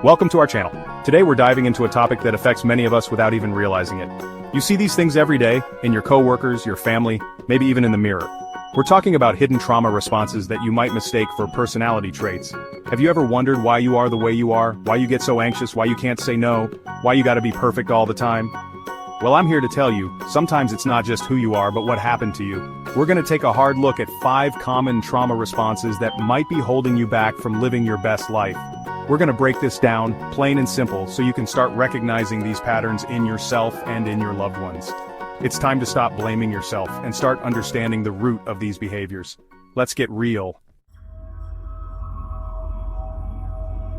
Welcome to our channel. Today we're diving into a topic that affects many of us without even realizing it. You see these things every day, in your coworkers, your family, maybe even in the mirror. We're talking about hidden trauma responses that you might mistake for personality traits. Have you ever wondered why you are the way you are, why you get so anxious, why you can't say no, why you gotta be perfect all the time? Well, I'm here to tell you, sometimes it's not just who you are but what happened to you. We're gonna take a hard look at 5 common trauma responses that might be holding you back from living your best life. We're gonna break this down, plain and simple, so you can start recognizing these patterns in yourself and in your loved ones. It's time to stop blaming yourself and start understanding the root of these behaviors. Let's get real.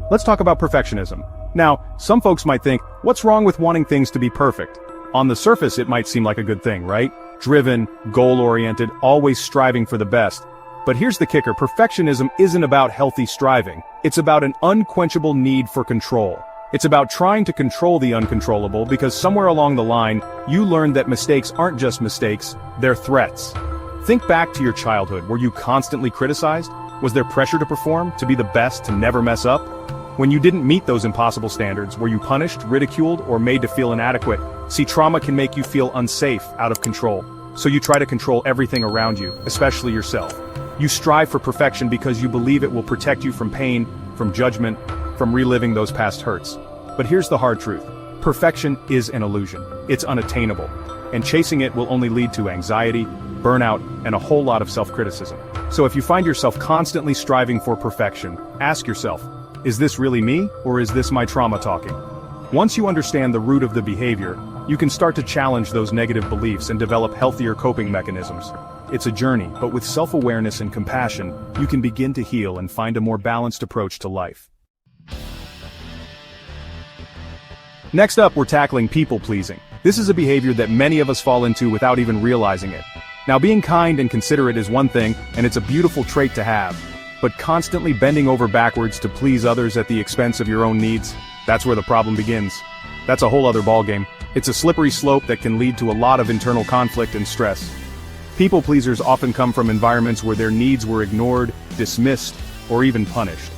Let's talk about perfectionism. Now, some folks might think, what's wrong with wanting things to be perfect? On the surface, it might seem like a good thing, right? Driven, goal-oriented, always striving for the best. But here's the kicker, perfectionism isn't about healthy striving. It's about an unquenchable need for control. It's about trying to control the uncontrollable because somewhere along the line, you learned that mistakes aren't just mistakes, they're threats. Think back to your childhood. Were you constantly criticized? Was there pressure to perform, to be the best, to never mess up? When you didn't meet those impossible standards, were you punished, ridiculed, or made to feel inadequate? See, trauma can make you feel unsafe, out of control. So you try to control everything around you, especially yourself. You strive for perfection because you believe it will protect you from pain, from judgment, from reliving those past hurts. But here's the hard truth. Perfection is an illusion. It's unattainable. And chasing it will only lead to anxiety, burnout, and a whole lot of self-criticism. So if you find yourself constantly striving for perfection, ask yourself, is this really me, or is this my trauma talking? Once you understand the root of the behavior, you can start to challenge those negative beliefs and develop healthier coping mechanisms. It's a journey, but with self-awareness and compassion, you can begin to heal and find a more balanced approach to life. Next up, we're tackling people-pleasing. This is a behavior that many of us fall into without even realizing it. Now, being kind and considerate is one thing, and it's a beautiful trait to have. But constantly bending over backwards to please others at the expense of your own needs, that's where the problem begins. That's a whole other ballgame. It's a slippery slope that can lead to a lot of internal conflict and stress. People pleasers often come from environments where their needs were ignored, dismissed, or even punished.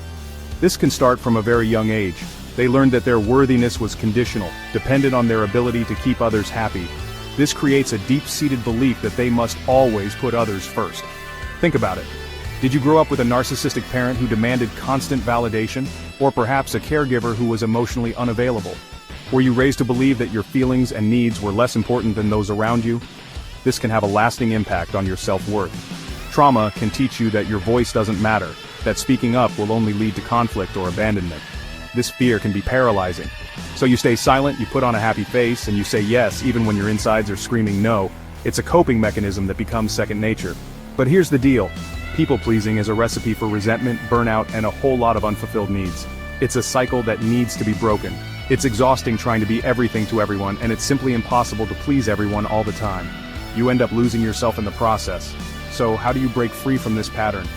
This can start from a very young age. They learned that their worthiness was conditional, dependent on their ability to keep others happy. This creates a deep-seated belief that they must always put others first. Think about it. Did you grow up with a narcissistic parent who demanded constant validation, or perhaps a caregiver who was emotionally unavailable? Were you raised to believe that your feelings and needs were less important than those around you? This can have a lasting impact on your self-worth. Trauma can teach you that your voice doesn't matter, that speaking up will only lead to conflict or abandonment. This fear can be paralyzing. So you stay silent, you put on a happy face, and you say yes even when your insides are screaming no. It's a coping mechanism that becomes second nature. But here's the deal. People-pleasing is a recipe for resentment, burnout, and a whole lot of unfulfilled needs. It's a cycle that needs to be broken. It's exhausting trying to be everything to everyone, and it's simply impossible to please everyone all the time. You end up losing yourself in the process. So how do you break free from this pattern?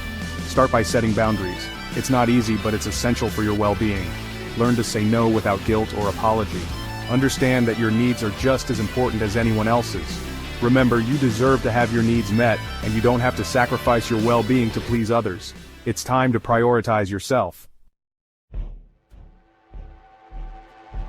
Start by setting boundaries. It's not easy, but it's essential for your well-being. Learn to say no without guilt or apology. Understand that your needs are just as important as anyone else's. Remember, you deserve to have your needs met, and you don't have to sacrifice your well-being to please others. It's time to prioritize yourself.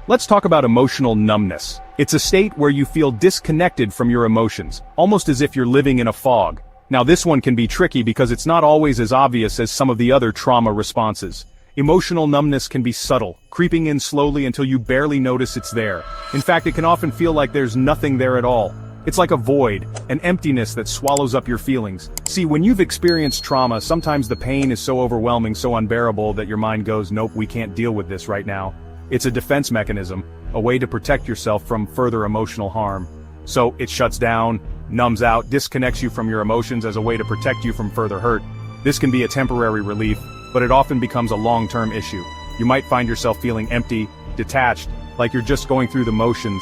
Let's talk about emotional numbness. It's a state where you feel disconnected from your emotions, almost as if you're living in a fog. Now, this one can be tricky because it's not always as obvious as some of the other trauma responses. Emotional numbness can be subtle, creeping in slowly until you barely notice it's there. In fact, it can often feel like there's nothing there at all. It's like a void, an emptiness that swallows up your feelings. See, when you've experienced trauma, sometimes the pain is so overwhelming, so unbearable that your mind goes, nope, we can't deal with this right now. It's a defense mechanism, a way to protect yourself from further emotional harm. So it shuts down, numbs out, disconnects you from your emotions as a way to protect you from further hurt. This can be a temporary relief, but it often becomes a long-term issue. You might find yourself feeling empty, detached, like you're just going through the motions.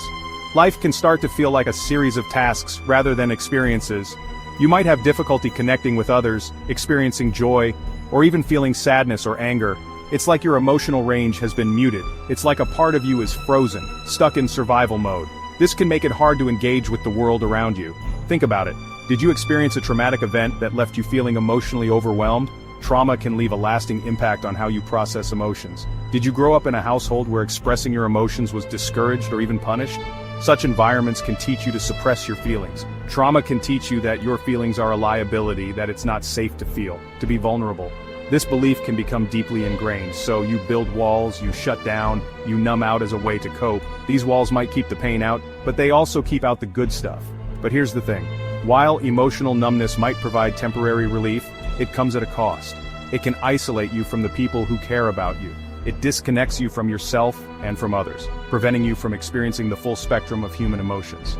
Life can start to feel like a series of tasks rather than experiences. You might have difficulty connecting with others, experiencing joy, or even feeling sadness or anger. It's like your emotional range has been muted. It's like a part of you is frozen, stuck in survival mode. This can make it hard to engage with the world around you. Think about it. Did you experience a traumatic event that left you feeling emotionally overwhelmed? trauma can leave a lasting impact on how you process emotions. Did you grow up in a household where expressing your emotions was discouraged or even punished? Such environments can teach you to suppress your feelings. Trauma can teach you that your feelings are a liability, that it's not safe to feel, to be vulnerable. This belief can become deeply ingrained, so you build walls, you shut down, you numb out as a way to cope. These walls might keep the pain out, but they also keep out the good stuff. But here's the thing. While emotional numbness might provide temporary relief, it comes at a cost. It can isolate you from the people who care about you. It disconnects you from yourself and from others, preventing you from experiencing the full spectrum of human emotions.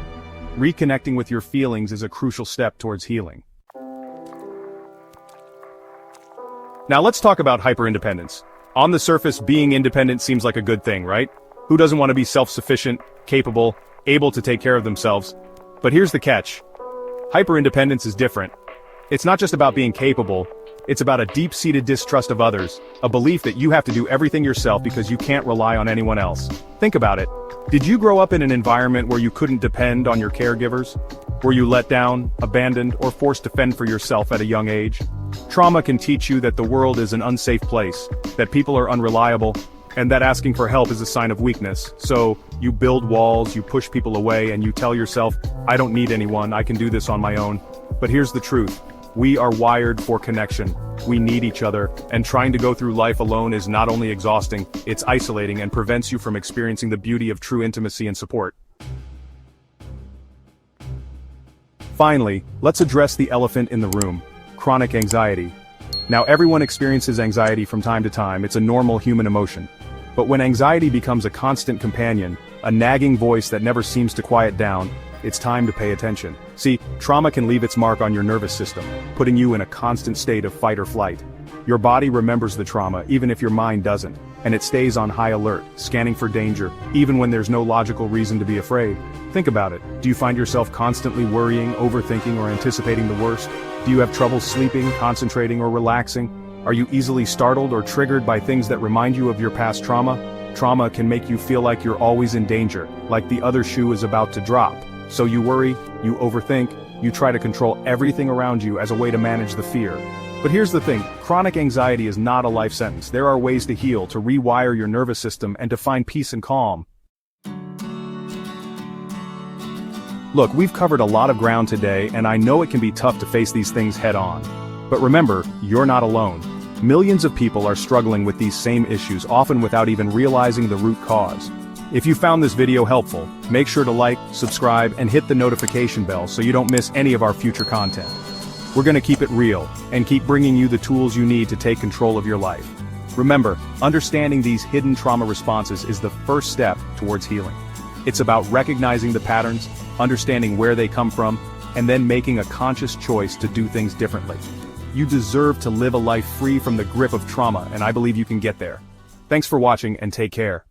Reconnecting with your feelings is a crucial step towards healing. Now let's talk about hyperindependence. On the surface, being independent seems like a good thing, right? Who doesn't want to be self-sufficient, capable, able to take care of themselves? But here's the catch. Hyperindependence is different. It's not just about being capable, it's about a deep-seated distrust of others, a belief that you have to do everything yourself because you can't rely on anyone else. Think about it. Did you grow up in an environment where you couldn't depend on your caregivers? Were you let down, abandoned, or forced to fend for yourself at a young age? Trauma can teach you that the world is an unsafe place, that people are unreliable, and that asking for help is a sign of weakness. So, you build walls, you push people away, and you tell yourself, I don't need anyone, I can do this on my own. But here's the truth. We are wired for connection. We need each other, and trying to go through life alone is not only exhausting, it's isolating and prevents you from experiencing the beauty of true intimacy and support. Finally, let's address the elephant in the room: chronic anxiety. Now, everyone experiences anxiety from time to time, it's a normal human emotion. But when anxiety becomes a constant companion, a nagging voice that never seems to quiet down, it's time to pay attention. See, trauma can leave its mark on your nervous system, putting you in a constant state of fight or flight. Your body remembers the trauma, even if your mind doesn't, and it stays on high alert, scanning for danger, even when there's no logical reason to be afraid. Think about it. Do you find yourself constantly worrying, overthinking, or anticipating the worst? Do you have trouble sleeping, concentrating, or relaxing? Are you easily startled or triggered by things that remind you of your past trauma? Trauma can make you feel like you're always in danger, like the other shoe is about to drop. So you worry, you overthink, you try to control everything around you as a way to manage the fear. But here's the thing, chronic anxiety is not a life sentence. There are ways to heal, to rewire your nervous system, and to find peace and calm. Look, we've covered a lot of ground today, and I know it can be tough to face these things head on. But remember, you're not alone. Millions of people are struggling with these same issues, often without even realizing the root cause. If you found this video helpful, make sure to like, subscribe, and hit the notification bell so you don't miss any of our future content. We're gonna keep it real, and keep bringing you the tools you need to take control of your life. Remember, understanding these hidden trauma responses is the first step towards healing. It's about recognizing the patterns, understanding where they come from, and then making a conscious choice to do things differently. You deserve to live a life free from the grip of trauma, and I believe you can get there. Thanks for watching, and take care.